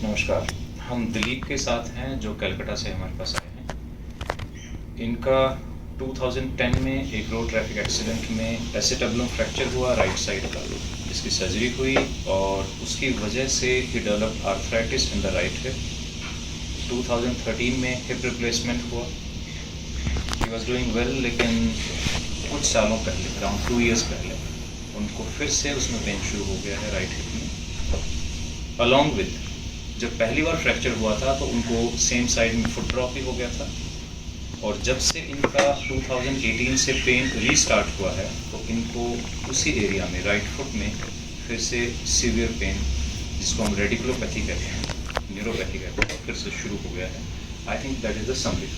नमस्कार। हम दिलीप के साथ हैं जो कलकत्ता से हमारे पास आए हैं। इनका 2010 में एक रोड ट्रैफिक एक्सीडेंट में एसिटाबुलम फ्रैक्चर हुआ राइट साइड का, जिसकी सर्जरी हुई और उसकी वजह से ही develop arthritis in the right hip. 2013 में हिप रिप्लेसमेंट हुआ। ही वॉज डूइंग वेल, लेकिन कुछ सालों पहले, अराउंड 2 years पहले, उनको फिर से उसमें पेन शुरू हो गया है राइट हिप में। अलॉन्ग विद जब पहली बार फ्रैक्चर हुआ था तो उनको सेम साइड में फुट ड्रॉप भी हो गया था, और जब से इनका 2018 से पेन रीस्टार्ट हुआ है तो इनको उसी एरिया में राइट फुट में फिर से सीवियर पेन, जिसको हम रेडिकुलोपैथी कहते हैं, न्यूरोपैथी कहते हैं, फिर से शुरू हो गया है। आई think that is the summary,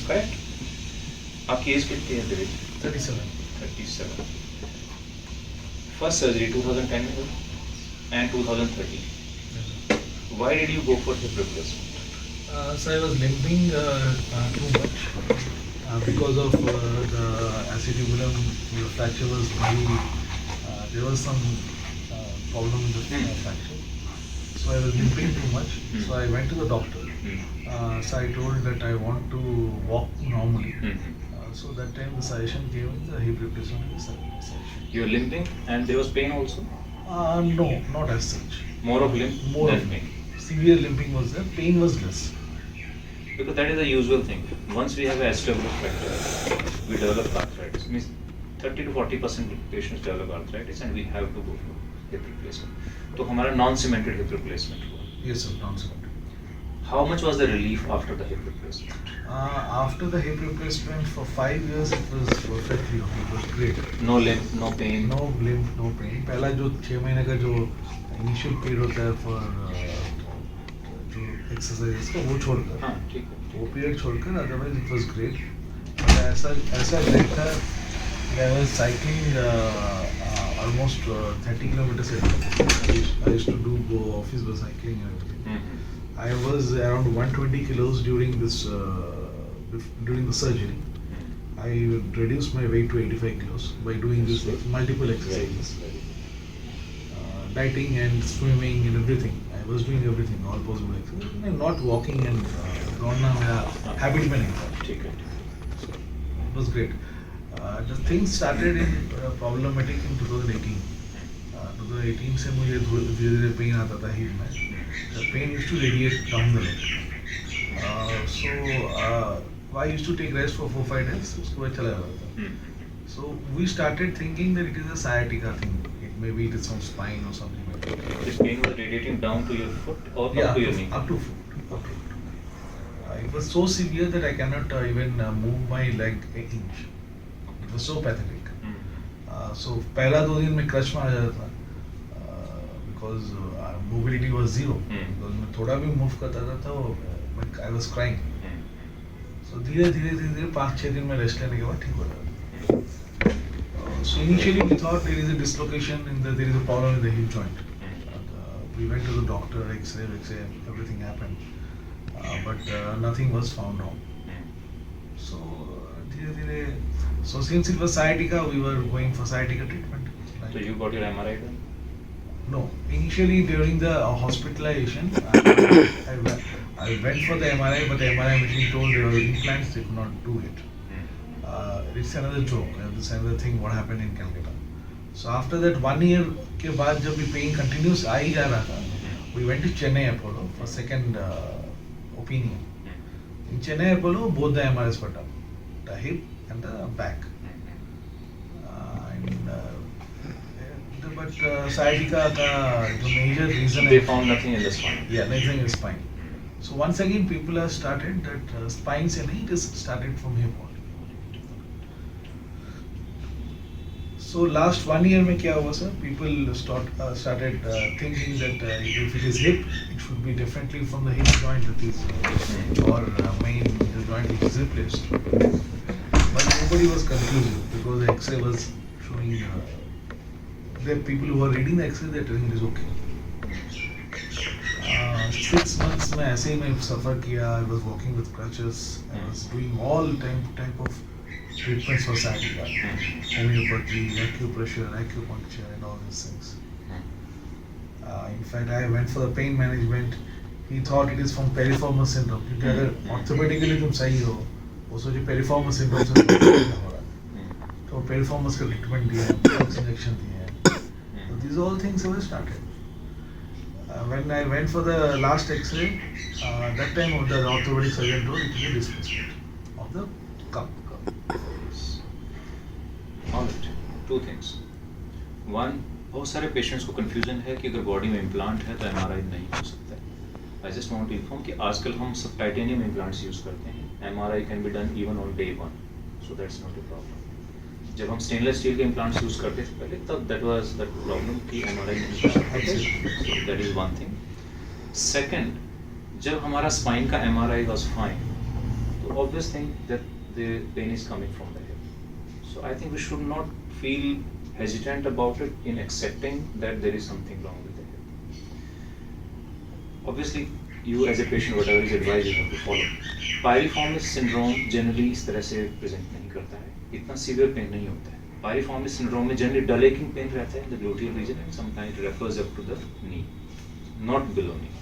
correct? आपकी एज कितनी है दिलीप? 37। फर्स्ट सर्जरी 2010 में हुई and 2013। Why did you go for hip replacement? So I was limping too much because of the acetylbulum. The fracture was very. There was some problem with the fracture. So I was limping too much. So I went to the doctor. So I told that I want to walk normally. So that time the suggestion gave me the hip replacement suggestion. You were limping and there was pain also? No, not as such. More of limp than pain. Severe limping was there. Pain was less. Because that is the usual thing. Once we have a acetabular fracture, we develop arthritis. Means 30 to 40% of patients develop arthritis and we have to go for hip replacement. तो हमारा non-cemented hip replacement हुआ. Yes, sir, non-cemented. How much was the relief after the hip replacement? After the hip replacement, for 5 years it was perfectly okay. It was great. No limp, no pain. No limp, no pain. पहला जो 6 महीने का जो initial period होता है for जो exercises का, वो छोड़कर, हाँ ठीक है, वो period छोड़कर, otherwise it was great. ऐसा great था कि I was cycling almost 30 kilometers a day. I used to go office by cycling and everything. I was around 120 kilos during this during the surgery. I reduced my weight to 85 kilos by doing this multiple exercises, dieting and swimming and everything. I was doing everything, all possible exercises. Not walking and gone habit में नहीं था. ठीक है. It was great. The thing started in problematic in 2018. 2018 से मुझे धीरे-धीरे pen आता था हिप में. The pain used to radiate down the leg. I used to take rest for 4-5 days. उसके बाद चला जाता था. So we started thinking that it is a sciatica thing. Maybe it is some spine or something like that. This pain was radiating down to your foot or up to your knee? Up to foot. It was so severe that I cannot even move my leg an inch. It was so pathetic. So पहला 2 दिन में creche में आ जाता था because mobility was zero. Because मैं थोड़ा भी move करता था तो I was crying. So धीरे 5-6 दिन में रेस्ट लेने के बाद ठीक हो जाता. So initially we thought there is a dislocation there is a problem in the hip joint. We went to the doctor, X-ray, everything happened, but nothing was found wrong. So so since it was sciatica, we were going for sciatica treatment. So you got your MRI done? No, initially during the hospitalization, I went for the MRI, but the MRI machine told there were implants, they could not do it. It's another joke. This another thing what happened in Calcutta. So after that 1 year के बाद जब भी pain continuous आ ही जा रहा था, we went to Chennai Apollo for second opinion. In Chennai Apollo, both the MRIs were done, the hip and the back. But sciatica का जो major reason They found nothing in the spine. Yeah, nothing in the spine. So once again people have started that spine से नहीं, it is started from hip only. So last 1 year में क्या हुआ sir? People started thinking that if it is hip, it should be differently from the hip joint that is or main the joint which is replaced. But nobody was confused because the X-ray was showing. The people who are reading the X-ray, they are telling it is okay. 6 months में ऐसे ही मैं suffer किया. I was walking with crutches. I was doing all type of treatments for sciatica, homeopathy, acupressure, acupuncture, and all these things. In fact, I went for the pain management. he thought it is from piriformis syndrome. क्योंकि अगर orthopedically तुम सही हो, वो सोचे piriformis syndrome से हो रहा है, तो piriformis का treatment दिया है, flux injection दिया है. So these all things were started. When I went for the last X-ray, that time the orthopedic surgeon told it is a displacement of the cup. All right, two things. One, बहुत सारे patients को confusion है कि अगर body में implant है तो MRI नहीं हो सकता है. I just want to inform कि आजकल हम सब टाइटेनियम इम्प्लांट्स यूज़ करते हैं. MRI can be done even on day 1, so that's not a problem. जब हम स्टेनलेस स्टील के इम्प्लांट्स यूज़ करते थे पहले, तब दैट वाज दैट प्रॉब्लम कि एमआरआई नहीं कर सकते थे. That is one thing. Second, जब हमारा स्पाइन का एमआरआई वाज फाइन, तो obvious thing that the pen is coming from the hip. So I think we should not feel hesitant about it in accepting that there is something wrong with the hip. Obviously, you as a patient, whatever is advised, you have to follow. Piriformis syndrome generally इस तरह से present नहीं करता है, इतना severe pain नहीं होता है. Piriformis syndrome में generally dull aching pain रहता है in the gluteal region and sometimes it refers up to the knee, not below knee.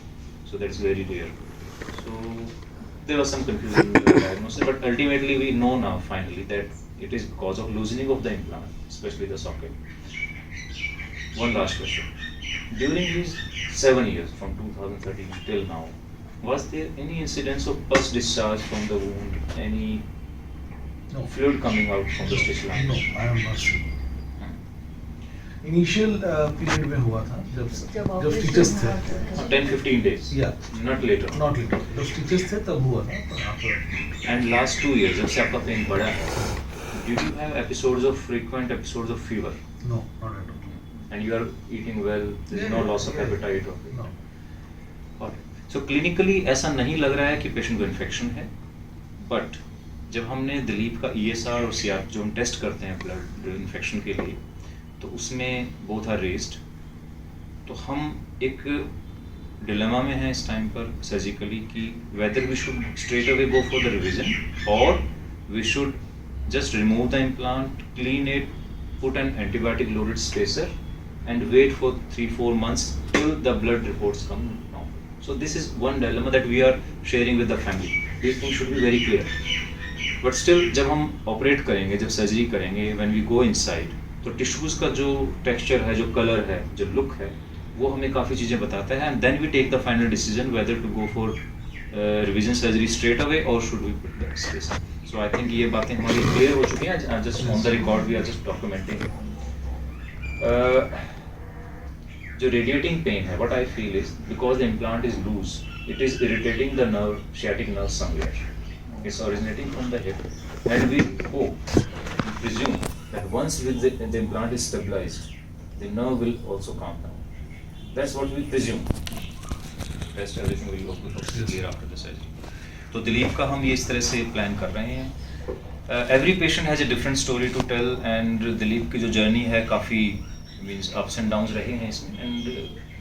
So that's very rare. So there was some confusion in the diagnosis, but ultimately we know now finally that it is because of loosening of the implant, especially the socket. One last question. During these 7 years, from 2013 till now, was there any incidence of pus discharge from the wound, any fluid coming out from the stitch line? No, I am not sure. Initial period में हुआ था जब stitches थे. 10-15 days. Yeah. Not later. Not later. जब stitches थे तब हुआ था. पर after. And last 2 years, जब से आपका पेन बढ़ा है, did you have frequent episodes of fever? No, not at all. And you are eating well, there is no loss of appetite or No. Alright. So clinically ऐसा नहीं लग रहा है कि पेशेंट को इन्फेक्शन है, बट जब हमने दिलीप का ESR और CR जो हम टेस्ट करते हैं ब्लड इन्फेक्शन के लिए, तो उसमें बोथ आर रेज्ड. तो हम एक डिलेमा में हैं इस टाइम पर सर्जिकली कि weather we should straight away go for the revision और we should just remove the implant, clean it, put an antibiotic loaded spacer and wait for 3-4 months till the blood reports come normal. So this is one dilemma that we are sharing with the family. These things should be very clear. But still जब हम operate करेंगे, जब surgery करेंगे, when we go inside, तो tissues का जो texture है, जो color है, जो look है, वो हमें काफ़ी चीज़ें बताता है and then we take the final decision whether to go for revision surgery straight away or should we put the spacer. So I think ये बातें हमारी clear हो चुकी हैं. Just on the record we are just documenting. जो radiating pain है, what I feel is because the implant is loose, it is irritating the nerve, sciatic nerve somewhere. It's originating from the hip, and we hope, we presume that once with the implant is stabilized, the nerve will also calm down. That's what we presume. Rest everything will go clear after the surgery. तो दिलीप का हम ये इस तरह से plan कर रहे हैं. Every patient has a different story to tell and Dilip की जो जर्नी है काफ़ी means ups and downs रहे हैं इसमें and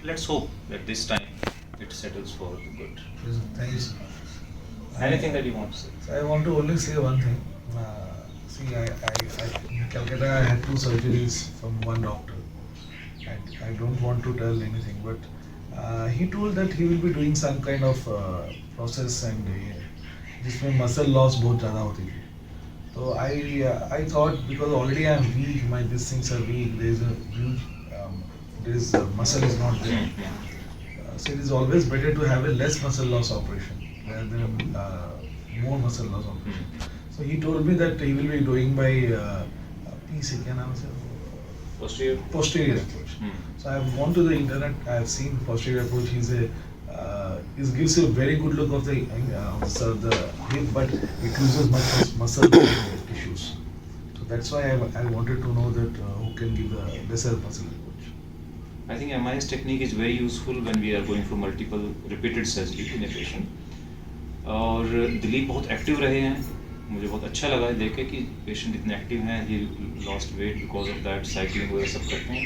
let's hope that this time it settles for good. Thank you, sir. Anything that you want to say? I want to only say one thing. See, in Calcutta I had 2 surgeries from one doctor. I don't want to tell anything, but he told that he will be doing some kind of process and जिसमें muscle loss बहुत ज़्यादा होती थी. So I thought because already I am weak, my these things are weak. There is muscle is not there. So it is always better to have a less muscle loss operation rather than more muscle loss operation. So he told me that he will be doing by PC, क्या नाम से? Posterior approach. So I have gone to the internet. I have seen posterior approach. It gives you a very good look of the hip, but it loses much muscle tissues. So that's why I wanted to know that who can give a lesser muscle approach. I think MIS technique is very useful when we are going for multiple repeated surgery in a patient. और दिलीप बहुत active रहे हैं. मुझे बहुत अच्छा लगा देख के कि पेशेंट इतने एक्टिव हैं. He lost weight because of that, cycling वगैरह सब करते हैं.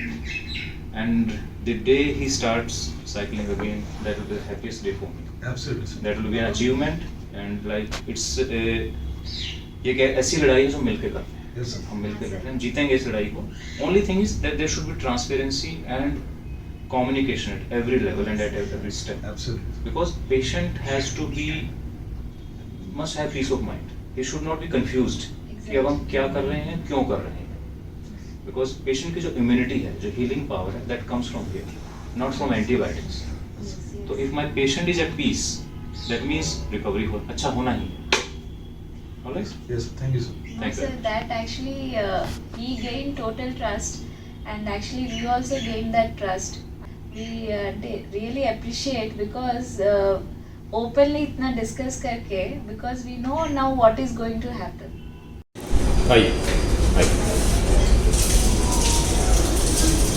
And the day he starts cycling again, that will be the happiest day for me. Absolutely, sir. That will be an achievement and like it's ये क्या ऐसी लड़ाई है जो मिलकर करते हैं. Yes, sir. हम मिलकर करते हैं, जीतेंगे इस लड़ाई को. Only thing is that there should be transparency and communication at every level and at every step. Absolutely. Because patient has to be, must have peace of mind. He should not be confused कि अब हम क्या कर रहे हैं, क्यों कर रहे हैं. Because patient की जो immunity है, जो healing power है, that comes from here, not from antibiotics. तो if my patient is at peace, that means recovery अच्छा होना ही है. Alright? Yes, thank you, sir. Thank So you. that actually he gained total trust, and actually we also gained that trust. We really appreciate because openly इतना discuss करके, because we know now what is going to happen. आइए.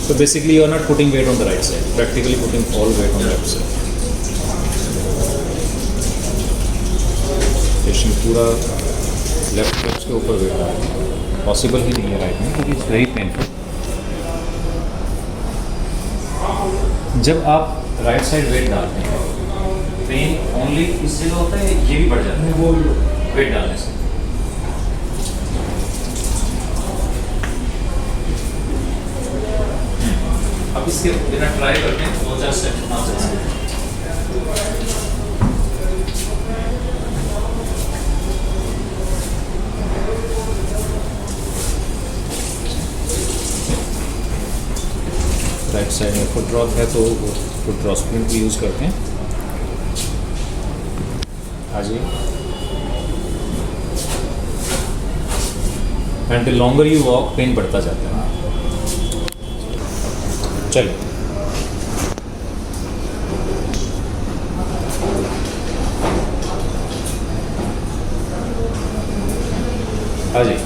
So basically you are not putting weight on the right side, practically putting all weight on the left side. Patient पूरा left hips के ऊपर weight आ रहा है. Possible ही नहीं है right में क्योंकि it's very painful. जब आप राइट साइड वेट डालते हैं, पेन ओनली इस जगह होता है, ये भी बढ़ जाता है वो वेट डालने से. अब इसके बिना ट्राई करते हैं 2-4 सेट आप सकते हैं. राइट साइड में फुट ड्रॉप है तो फुट ड्रॉप स्प्रिंट भी यूज़ करते हैं. आ जाइए. And the longer you walk pain बढ़ता जाता है. चलिए. आ जाइए.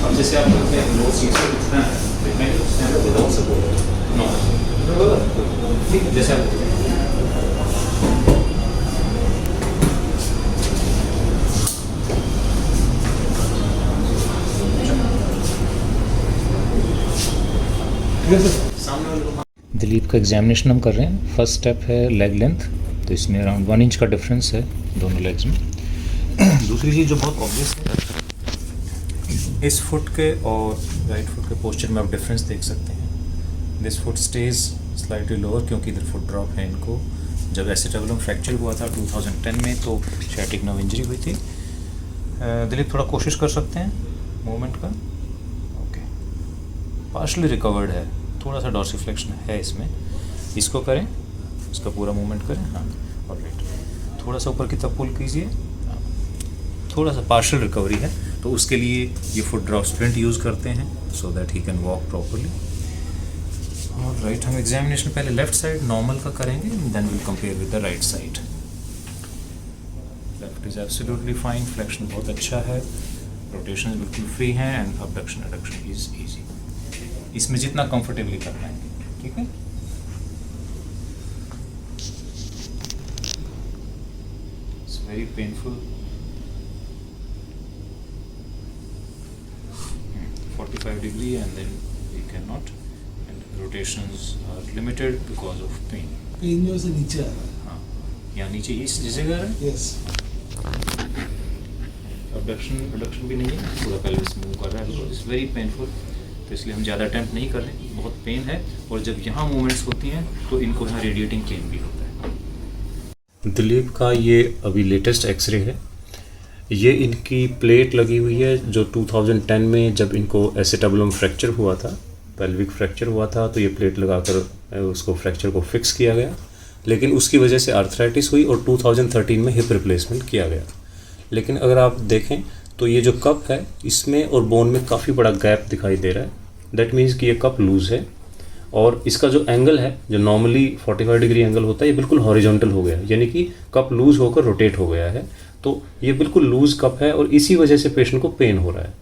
अब जैसे आप बोलते हैं लो सीट से उठना है, विदाउट सपोर्ट नो, ठीक है. जैसे आप दिलीप का एग्जामिनेशन हम कर रहे हैं. फर्स्ट स्टेप है लेग लेंथ, तो इसमें अराउंड 1 इंच का डिफरेंस है दोनों लेग्स में. दूसरी चीज़ जो बहुत ऑब्वियस है, इस फुट के और राइट फुट के पोस्चर में आप डिफरेंस देख सकते हैं. This foot stage slightly lower क्योंकि इधर फुट ड्रॉप है इनको. जब एसिटाबुलम फ्रैक्चर हुआ था 2010 में तो सciatic nerve इंजरी हुई थी. दिलीप थोड़ा कोशिश कर सकते हैं मूवमेंट का. ओके, पार्शली रिकवर्ड है, थोड़ा सा डॉर्सिफ्लेक्शन है इसमें. इसको करें, इसका पूरा मूवमेंट करें. हाँ, और राइट थोड़ा सा ऊपर की तरफ पुल कीजिए. थोड़ा सा पार्शियल रिकवरी है तो उसके लिए ये फुट ड्रॉप स्प्रिंट यूज़ करते हैं so that he can walk properly. और राइट हम एग्जामिनेशन पहले लेफ्ट साइड नॉर्मल का करेंगे, then will compare with the right side. Left is absolutely fine, flexion बहुत अच्छा है, रोटेशन बिल्कुल फ्री हैं and abduction adduction is easy. इसमें जितना कंफर्टेबली कर पाएंगे. ठीक है. It's very painful. 45 degree and then we cannot, and rotations are limited because of pain. Pain जो से नीचे आ रहा है. हाँ, यहाँ नीचे इस जगह है. यस. abduction भी नहीं है, पूरा pelvis मूव कर रहा है because it's very painful. तो इसलिए हम ज़्यादा अटेम्प्ट नहीं कर रहे. बहुत पेन है और जब यहाँ मूवमेंट्स होती हैं तो इनको यहाँ रेडिएटिंग पेन भी होता है. दिलीप का ये अभी लेटेस्ट एक्सरे है. ये इनकी प्लेट लगी हुई है जो 2010 में जब इनको एसिटाबुलम फ्रैक्चर हुआ था, पेल्विक फ्रैक्चर हुआ था, तो ये प्लेट लगाकर उसको फ्रैक्चर को फिक्स किया गया. लेकिन उसकी वजह से आर्थराइटिस हुई और 2013 में हिप रिप्लेसमेंट किया गया. लेकिन अगर आप देखें तो ये जो कप है इसमें और बोन में काफ़ी बड़ा गैप दिखाई दे रहा है. दैट मीन्स कि ये कप लूज़ है और इसका जो एंगल है जो नॉर्मली 45 डिग्री एंगल होता है ये बिल्कुल हॉरिजॉन्टल हो गया, यानी कि कप लूज़ होकर रोटेट हो गया है. तो ये बिल्कुल लूज़ कप है और इसी वजह से पेशेंट को पेन हो रहा है.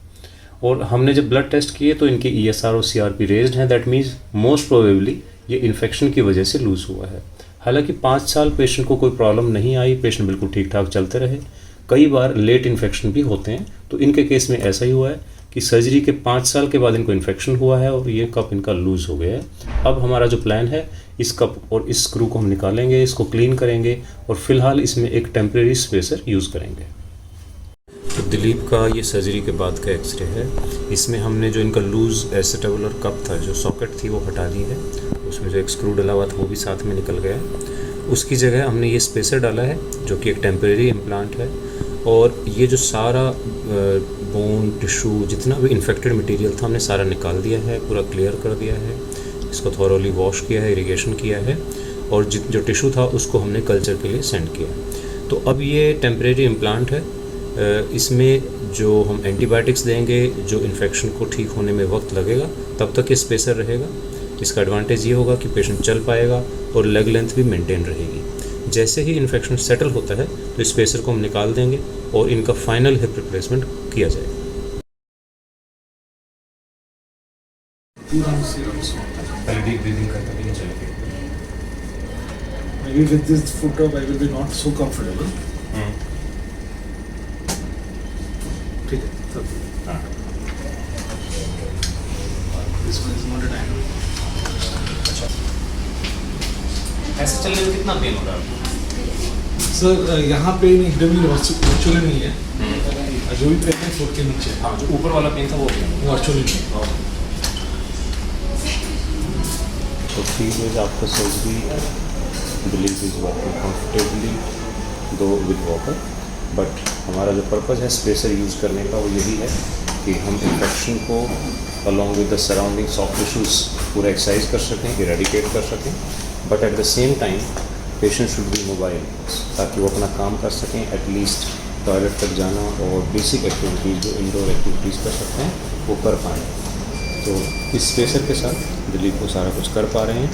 और हमने जब ब्लड टेस्ट किए तो इनके ESR और CRP रेज्ड हैं. दैट मीन्स मोस्ट प्रोबेबली ये इन्फेक्शन की वजह से लूज़ हुआ है. हालांकि 5 साल पेशेंट को कोई प्रॉब्लम नहीं आई, पेशेंट बिल्कुल ठीक ठाक चलते रहे. कई बार लेट इन्फेक्शन भी होते हैं। तो इनके केस में ऐसा ही हुआ है कि सर्जरी के 5 साल के बाद इनको इन्फेक्शन हुआ है और ये कप इनका लूज़ हो गया है। अब हमारा जो प्लान है, इस कप और इस स्क्रू को हम निकालेंगे, इसको क्लीन करेंगे और फिलहाल इसमें एक टेम्परेरी स्पेसर यूज़ करेंगे। तो दिलीप का ये सर्जरी के बाद का एक्सरे है। इसमें हमने जो इनका लूज़ एसेटेबुलर कप था, जो सॉकेट थी, वो हटा दी है। उसमें जो एक स्क्रू डला हुआ था वो भी साथ में निकल गया है। उसकी जगह हमने ये स्पेसर डाला है जो कि एक टेम्परेरी इम्प्लांट है। और ये जो सारा बोन टिश्यू जितना भी इन्फेक्टेड मटेरियल था हमने सारा निकाल दिया है, पूरा क्लियर कर दिया है। इसको थॉरोली वॉश किया है, इरिगेशन किया है और जो टिश्यू था उसको हमने कल्चर के लिए सेंड किया। तो अब ये टेम्परेरी इम्प्लांट है। इसमें जो हम एंटीबायोटिक्स देंगे, जो इन्फेक्शन को ठीक होने में वक्त लगेगा, तब तक ये स्पेसर रहेगा। इसका एडवांटेज ये होगा कि पेशेंट चल पाएगा और लेग लेंथ भी मेंटेन रहेगी। जैसे ही इन्फेक्शन सेटल होता है तो इस स्पेसर को हम निकाल देंगे और इनका फाइनल हिप रिप्लेसमेंट किया जाएगा। पहले डीप ब्रीदिंग करते हुए चलेंगे। Maybe with this foot up, I will be not so comfortable. ठीक है, तब this one is not a time. ऐसे चलने में कितना पेन हो रहा है? सर यहाँ पेन एकदम ही वर्चुअली नहीं है। जो भी पेन है फुट के नीचे है। हाँ, जो ऊपर वाला पेन था वो वर्चुअली नहीं है। So 3 days after surgery, Dilip is walking comfortably, though with walker. But हमारा जो पर्पज़ है स्पेसर यूज़ करने का वो यही है कि हम इन्फेक्शन को along with the surrounding soft tissues पूरा एक्सरसाइज कर सकें, इरेडिकेट कर सकें। But at the same time patient should be mobile, ताकि वो अपना काम कर सकें, एटलीस्ट टॉयलेट तक जाना और बेसिक एक्टिविटीज़ जो इंडोर एक्टिविटीज़ कर सकते हैं वो कर पाएँ। तो इस स्पेसर के साथ दिलीप को सारा कुछ कर पा रहे हैं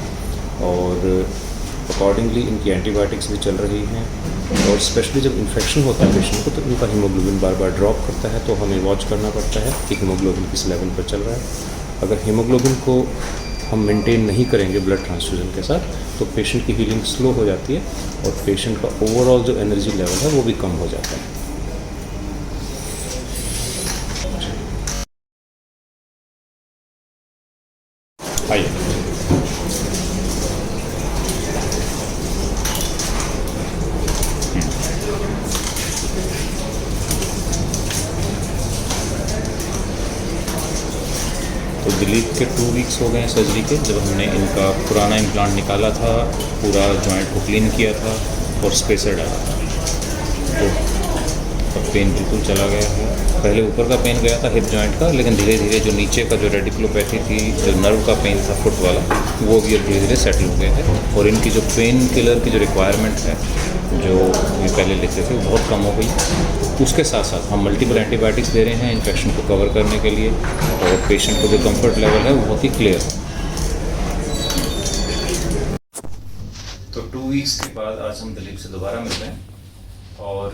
और अकॉर्डिंगली इनकी एंटीबायोटिक्स भी चल रही हैं। और स्पेशली जब इन्फेक्शन होता है पेशेंट को तो इनका हीमोग्लोबिन बार बार ड्रॉप करता है, तो हमें वॉच करना पड़ता है कि हीमोग्लोबिन किस लेवल पर चल रहा है। अगर हीमोग्लोबिन को हम मेंटेन नहीं करेंगे ब्लड ट्रांसफ्यूजन के साथ तो पेशेंट की हीलिंग स्लो हो जाती है और पेशेंट का ओवरऑल जो एनर्जी लेवल है वो भी कम हो जाता है। आइए। तो दिलीप के 2 वीक्स हो गए हैं सर्जरी के, जब हमने इनका पुराना इम्प्लांट निकाला था, पूरा जॉइंट को क्लीन किया था और स्पेसर डाला था। तो अब पेन बिल्कुल चला गया है। पहले ऊपर का पेन गया था हिप जॉइंट का, लेकिन धीरे धीरे जो नीचे का जो रेडिकुलोपैथी थी, जो नर्व का पेन था फुट वाला, वो भी अब धीरे धीरे सेटल हो गया है। और इनकी जो पेन किलर की जो रिक्वायरमेंट है, जो ये पहले लेते थे, वो बहुत कम हो गई। उसके साथ साथ हम मल्टीपल एंटीबायोटिक्स दे रहे हैं इन्फेक्शन को कवर करने के लिए, और पेशेंट को जो कंफर्ट लेवल है वो बहुत ही क्लियर है। तो 2 वीक्स के बाद आज हम दिलीप से दोबारा मिल रहे हैं और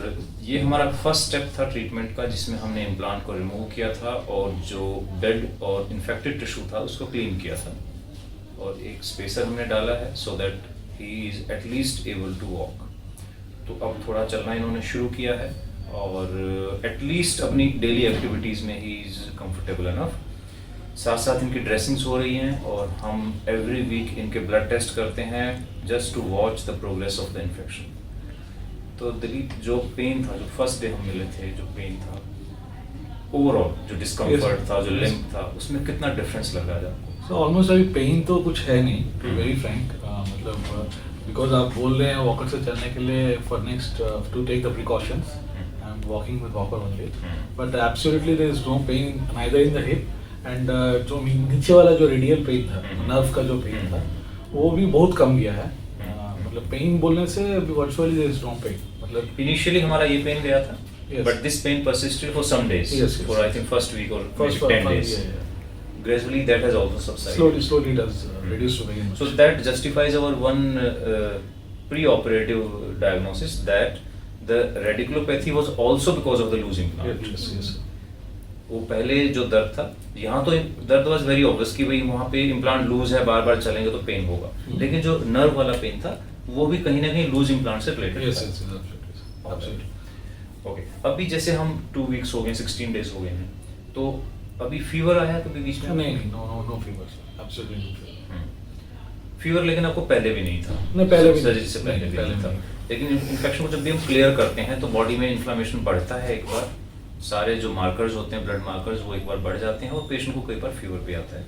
ये हमारा फर्स्ट स्टेप था ट्रीटमेंट का, जिसमें हमने इम्प्लांट को रिमूव किया था और जो डेड और इन्फेक्टेड टिश्यू था उसको क्लीन किया था और एक स्पेसर हमने डाला है so that he is at least able to walk. तो अब थोड़ा चलना इन्होंने शुरू किया है और एटलीस्ट अपनी डेली एक्टिविटीज़ में ही इज़ कंफर्टेबल इनफ। साथ साथ इनकी ड्रेसिंग्स हो रही हैं और हम एवरी वीक इनके ब्लड टेस्ट करते हैं just to watch the progress of the infection. तो दिलीप, जो पेन था, जो फर्स्ट डे हम मिले थे, जो पेन था, ओवरऑल जो डिस्कम्फर्ट था, जो लिम्प था, उसमें कितना डिफरेंस लग रहा है आपको? सो ऑलमोस्ट अभी पेन तो कुछ है नहीं, टू वेरी फ्रैंक। मतलब बिकॉज आप बोल रहे हैं वॉकर से चलने के लिए for next to take the precautions, I am walking with walker only, but absolutely there is no pain neither in the hip and जो नीचे वाला जो रेडियल पेन था, नर्व का जो पेन था, वो भी बहुत कम गया है। मतलब पेन बोलने से अभी virtually there is no pain. मतलब इनिशियली हमारा ये पेन गया था, but this pain persisted for some days, for I think first week or maybe 10 days. Gradually that has also subsided. Slowly it has reduced to very much. So that justifies our one pre-operative diagnosis that the radiculopathy was also because of the loose implant. Yes. वो पहले जो दर्द था, यहाँ तो दर्द was very obvious कि भाई वहाँ पे इम्प्लांट लूज है, बार बार चलेंगे तो पेन होगा, लेकिन जो नर्व वाला पेन था वो भी कहीं ना कहीं लूज इम्प्लांट से रिलेटेड था। ओके, अभी जैसे हम 2 वीक्स हो गए, 16 डेज हो गए हैं, तो अभी फीवर आया कभी बीच में? नहीं, no fever, absolutely no fever. Fever लेकिन आपको पहले भी नहीं था? नहीं, पहले भी सर्जरी से पहले भी नहीं था। लेकिन इन्फेक्शन को जब भी हम क्लियर करते हैं तो बॉडी में इन्फ्लामेशन बढ़ता है, एक बार सारे जो मार्कर्स होते हैं, ब्लड मार्कर्स, वो एक बार बढ़ जाते हैं और पेशेंट को कई बार फीवर भी आता है।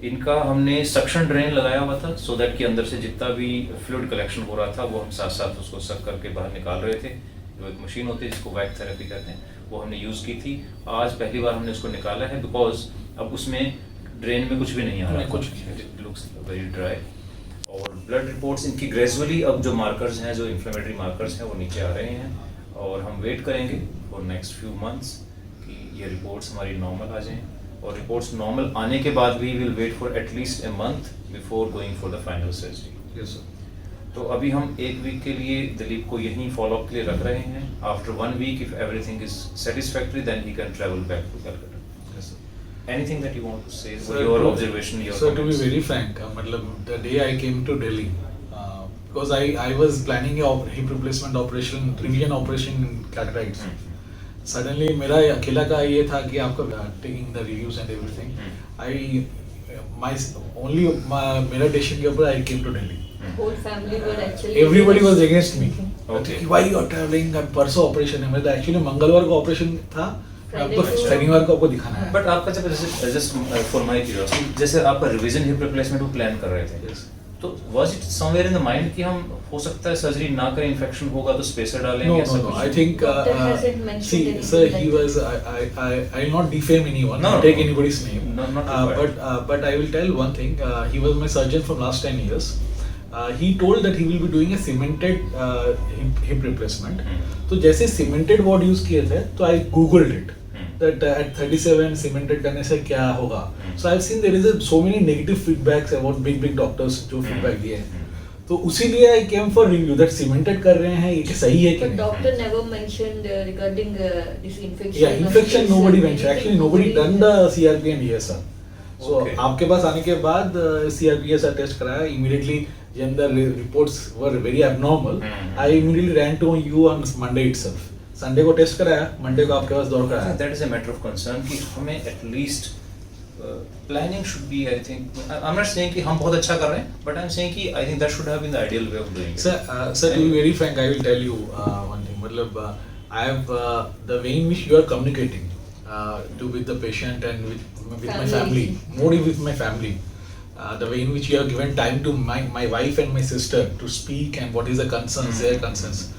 इनका हमने सक्शन ड्रेन लगाया हुआ था सो दैट कि अंदर से जितना भी फ्लूइड कलेक्शन हो रहा था वो हम साथ साथ उसको सक करके बाहर निकाल रहे थे। जो एक मशीन होती है जिसको वैक थेरेपी कहते हैं, वो हमने यूज़ की थी। आज पहली बार हमने उसको निकाला है बिकॉज अब उसमें ड्रेन में कुछ भी नहीं आ रहा, कुछ लुक्स वेरी ड्राई। और ब्लड रिपोर्ट्स इनकी ग्रेजुअली अब जो मार्कर्स हैं, जो इन्फ्लेमेटरी मार्कर्स हैं, वो नीचे आ रहे हैं और हम वेट करेंगे फॉर नेक्स्ट फ्यू मंथ्स कि ये रिपोर्ट्स हमारी नॉर्मल आ जाएं। और रिपोर्ट्स नॉर्मल आने के बाद भी will wait for at least a month before going for the final surgery. Yes sir. तो अभी हम 1 वीक के लिए दिलीप को यहीं फॉलोअप के लिए रख रहे हैं। After 1 week if everything is satisfactory then he can travel back to Calcutta. Yes sir. Anything that you want to say, Sir, your to- observation, your Sir, to be comments? very frank, मतलब the day I came to Delhi, because I was planning a hip replacement operation, revision operation in Calcutta itself. Suddenly मेरा अकेला का ये था कि आपका taking the reviews and everything. मेरा decision के ऊपर I came to Delhi. Whole family were actually. Everybody was against me. Okay. Why you are traveling? परसों ऑपरेशन है, मेरा एक्चुअली मंगलवार को ऑपरेशन था, आपको शनिवार को आपको दिखाना है। बट आपका जब जस्ट फॉर माय क्यूरियोसिटी, जैसे आप रिवीजन हिप रिप्लेसमेंट को प्लान कर रहे थे, Yes. तो was it somewhere in the mind कि हम हो सकता है सर्जरी ना करें, इन्फेक्शन होगा तो स्पेसर डालेंगे? No. I think, Doctor hasn't mentioned see, anything sir, like he was. I will not defame anyone. No, Not no, take no. anybody's name. No, not required. But I will tell one thing. He was my surgeon from last 10 years. He told that he will be doing a cemented hip replacement. तो जैसे cemented word use किए थे, तो I googled it. That at 37 cemented करने से क्या होगा? So I've seen there is so many negative feedbacks about big doctors जो feedback दिए हैं. तो उसीलिए I came for review that cemented कर रहे हैं, ये सही है कि But नहीं? doctor never mentioned regarding this infection. Yeah, infection nobody mentioned. Actually, nobody done the CRP and ESR. So Okay. आपके पास आने के बाद CRP ESR टेस्ट कराया. Immediately, when the reports were very abnormal, I immediately ran to you on Monday itself. Sunday को test कराया, Monday को आपके पास दौड़ कराया. That is a matter of concern कि हमें at least planning should be, I think, I am not saying कि हम बहुत अच्छा कर रहे हैं, बट आई एम सेइंग कि I think that should have been the ideal way of doing it. Sir, to be very frank, I will tell you one thing. मतलब I have the way in which you are communicating with the patient and with my family, more with my family. The way in which you have given time to my wife and my sister to speak and what is the concerns, their concerns.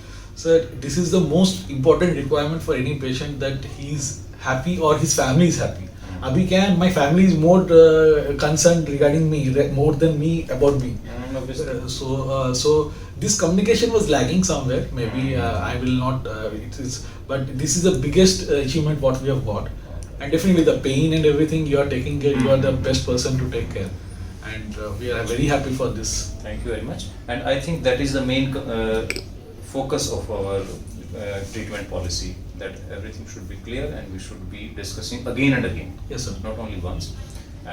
Sir, this is the most important requirement for any patient, that he is happy or his family is happy. Abhi kya hai, my family is more concerned regarding me, more than me about me. So this communication was lagging somewhere. Maybe I will not. It is, but this is the biggest achievement what we have got, and definitely the pain and everything you are taking care. You are the best person to take care, and we are very happy for this. Thank you very much. And I think that is the main focus of our treatment policy, that everything should be clear and we should be discussing again and again. Yes, sir. Not only once.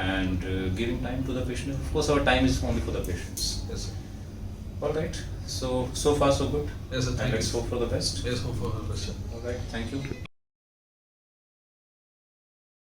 And giving time to the patient. Of course, our time is only for the patients. Yes, sir. All right. So far so good. Yes, sir. And Thank let's you. hope for the best. Yes, hope for the best, sir. All right. Thank you.